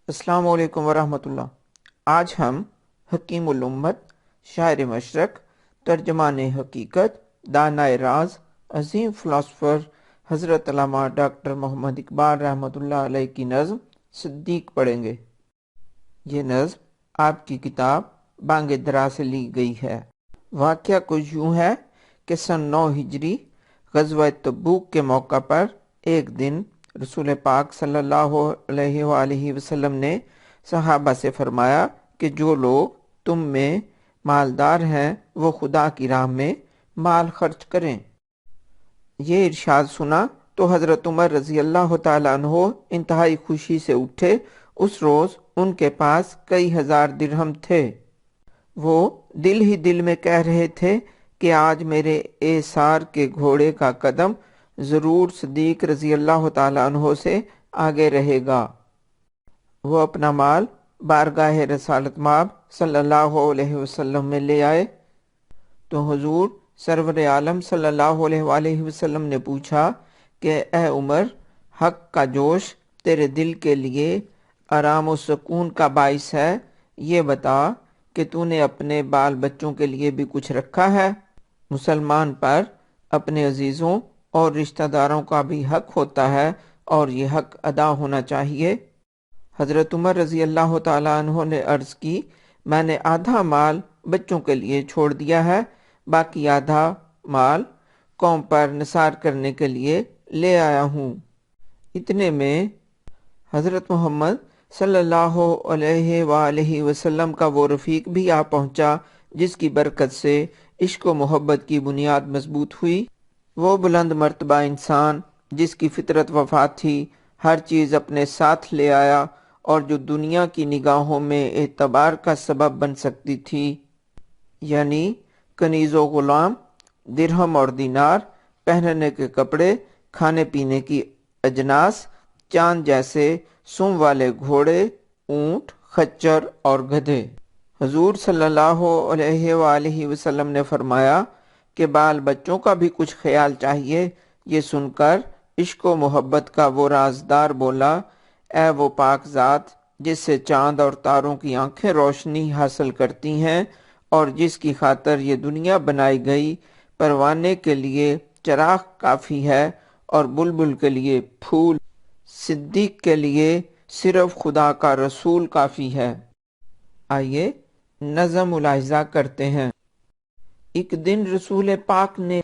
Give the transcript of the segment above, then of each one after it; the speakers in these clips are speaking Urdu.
السلام علیکم ورحمۃ اللہ۔ آج ہم حکیم الامت، شاعر مشرق، ترجمان حقیقت، دانائے راز، عظیم فلاسفر حضرت علامہ ڈاکٹر محمد اقبال رحمۃ اللہ علیہ کی نظم صدیق پڑھیں گے۔ یہ نظم آپ کی کتاب بانگ درا سے لی گئی ہے۔ واقعہ کچھ یوں ہے کہ سن 9 ہجری غزوہ تبوک کے موقع پر ایک دن رسول پاک صلی اللہ علیہ وآلہ وسلم نے صحابہ سے فرمایا کہ جو لوگ تم میں مالدار ہیں وہ خدا کی راہ میں مال خرچ کریں۔ یہ ارشاد سنا تو حضرت عمر رضی اللہ تعالیٰ عنہ انتہائی خوشی سے اٹھے۔ اس روز ان کے پاس کئی ہزار درہم تھے۔ وہ دل ہی دل میں کہہ رہے تھے کہ آج میرے ایثار کے گھوڑے کا قدم ضرور صدیق رضی اللہ تعالیٰ عنہ سے آگے رہے گا۔ وہ اپنا مال بارگاہ رسالت مآب صلی اللہ علیہ وسلم میں لے آئے تو حضور سرور عالم صلی اللہ علیہ وآلہ وسلم نے پوچھا کہ اے عمر، حق کا جوش تیرے دل کے لیے آرام و سکون کا باعث ہے، یہ بتا کہ تو نے اپنے بال بچوں کے لیے بھی کچھ رکھا ہے؟ مسلمان پر اپنے عزیزوں اور رشتہ داروں کا بھی حق ہوتا ہے اور یہ حق ادا ہونا چاہیے۔ حضرت عمر رضی اللہ تعالیٰ عنہ نے عرض کی، میں نے آدھا مال بچوں کے لیے چھوڑ دیا ہے، باقی آدھا مال قوم پر نثار کرنے کے لیے لے آیا ہوں۔ اتنے میں حضرت محمد صلی اللہ علیہ وآلہ وسلم کا وہ رفیق بھی آ پہنچا جس کی برکت سے عشق و محبت کی بنیاد مضبوط ہوئی۔ وہ بلند مرتبہ انسان جس کی فطرت وفا تھی، ہر چیز اپنے ساتھ لے آیا اور جو دنیا کی نگاہوں میں اعتبار کا سبب بن سکتی تھی، یعنی کنیز و غلام، درہم اور دینار، پہننے کے کپڑے، کھانے پینے کی اجناس، چاند جیسے سم والے گھوڑے، اونٹ، خچر اور گدھے۔ حضور صلی اللہ علیہ وآلہ وسلم نے فرمایا کہ بال بچوں کا بھی کچھ خیال چاہیے۔ یہ سن کر عشق و محبت کا وہ رازدار بولا، اے وہ پاک ذات جس سے چاند اور تاروں کی آنکھیں روشنی حاصل کرتی ہیں اور جس کی خاطر یہ دنیا بنائی گئی، پروانے کے لیے چراغ کافی ہے اور بلبل کے لیے پھول، صدیق کے لیے صرف خدا کا رسول کافی ہے۔ آئیے نظم ملاحظہ کرتے ہیں۔ ایک دن رسول پاک نے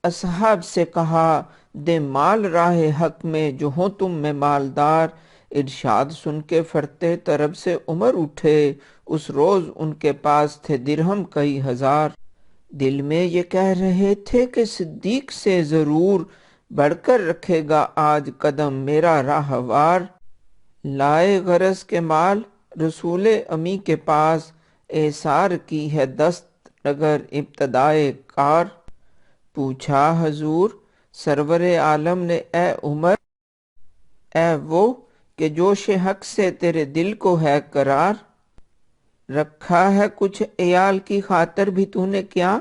اصحاب سے کہا، دے مال راہ حق میں جو ہوں تم میں مالدار۔ ارشاد سن کے فرتے طرب سے عمر اٹھے، اس روز ان کے پاس تھے درہم کئی ہزار۔ دل میں یہ کہہ رہے تھے کہ صدیق سے ضرور بڑھ کر رکھے گا آج قدم میرا راہوار۔ لائے غرض کے مال رسول امی کے پاس، ایثار کی ہے دست اگر ابتدائے کار۔ پوچھا حضور سرور عالم نے، اے عمر، اے وہ کہ جوش حق سے تیرے دل کو ہے قرار؟ رکھا ہے کچھ عیال کی خاطر بھی تو نے کیا؟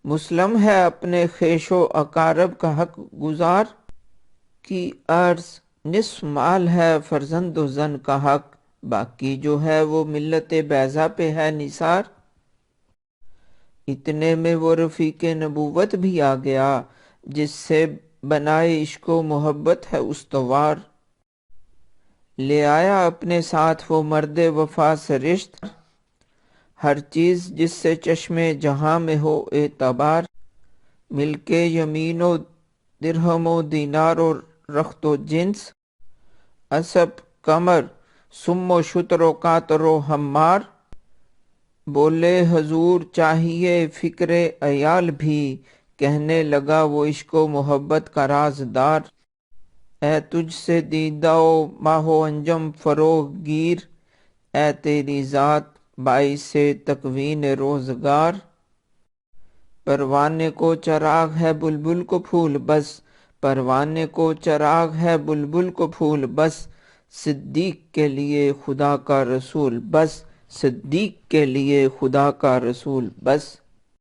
مسلم ہے اپنے خیش و اقارب کا حق گزار؟ کی عرض نصف مال ہے فرزند و زن کا حق، باقی جو ہے وہ ملت بیضا پہ ہے نثار۔ اتنے میں وہ رفیق نبوت بھی آ گیا جس سے بنائے عشق و محبت ہے استوار۔ لے آیا اپنے ساتھ وہ مرد وفا سرشت، ہر چیز جس سے چشم جہاں میں ہو اعتبار۔ مل کے یمین و درہم و دینار و رخت و جنس، اسب قمر سم و شتر و قاطر و حمار۔ بولے حضور چاہیے فکر عیال بھی، کہنے لگا وہ عشق و محبت کا رازدار۔ اے تجھ سے دیدہ و ماہ و انجم فروغ گیر، اے تیری ذات باعث تکوین روزگار۔ پروانے کو چراغ ہے بلبل کو پھول بس، پروانے کو چراغ ہے بلبل کو پھول بس، صدیق کے لیے خدا کا رسول بس، صدیق کے لیے خدا کا رسول بس۔